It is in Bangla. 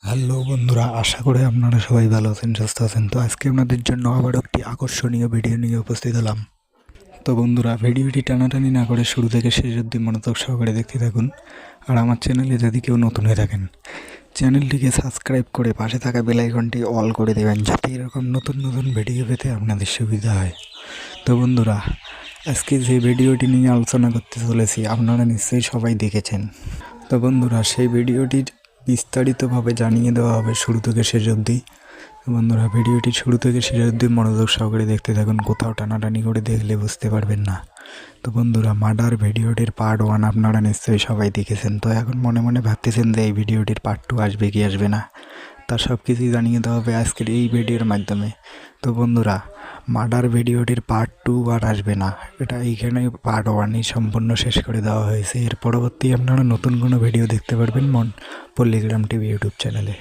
হ্যালো বন্ধুরা, আশা করি আপনারা সবাই ভালো আছেন, সুস্থ আছেন। তো আজকে আপনাদের জন্য আবার একটি আকর্ষণীয় ভিডিও নিয়ে উপস্থিত হলাম। তো বন্ধুরা, ভিডিওটি টানাটানি না করে শুরু থেকে শেষ অবধি মনোযোগ সহকারে দেখতে থাকুন। আর আমার চ্যানেলে যদি কেউ নতুন হয়ে থাকেন, চ্যানেলটিকে সাবস্ক্রাইব করে পাশে থাকা বেল আইকনটি অল করে দেবেন, যাতে এরকম নতুন নতুন ভিডিও পেতে আপনাদের সুবিধা হয়। তো বন্ধুরা, আজকে যে ভিডিওটি নিয়ে আলোচনা করতে চলেছি আপনারা নিশ্চয়ই সবাই দেখেছেন। তো বন্ধুরা, সেই ভিডিওটির বিস্তারিতভাবে জানিয়ে দেওয়া হবে শুরু থেকে শেষ অবধি। বন্ধুরা, ভিডিওটি শুরু থেকে শেষ অবধি মনোযোগ সহকারে দেখতে থাকুন, কোথাও টানাটানি করে দেখলে বুঝতে পারবেন না। তো বন্ধুরা, মার্ডার ভিডিওটির পার্ট 1 আপনারা নিশ্চয়ই সবাই দেখেছেন। তো এখন মনে মনে ভাবতেছেন যে এই ভিডিওটির পার্ট 2 আসবে কি আসবে না, তার সব কিছুই জানিয়ে দেওয়া হবে আজকের এই ভিডিওর মাধ্যমে। তো বন্ধুরা, মার্ডার ভিডিওটির পার্ট 2 আর আসবে না, এটা এইখানে পার্ট 1ই সম্পূর্ণ শেষ করে দেওয়া হয়েছে। এর পরবর্তী আপনারা নতুন কোনো ভিডিও দেখতে পারবেন পল্লীগ্রাম টিভি ইউটিউব চ্যানেলে।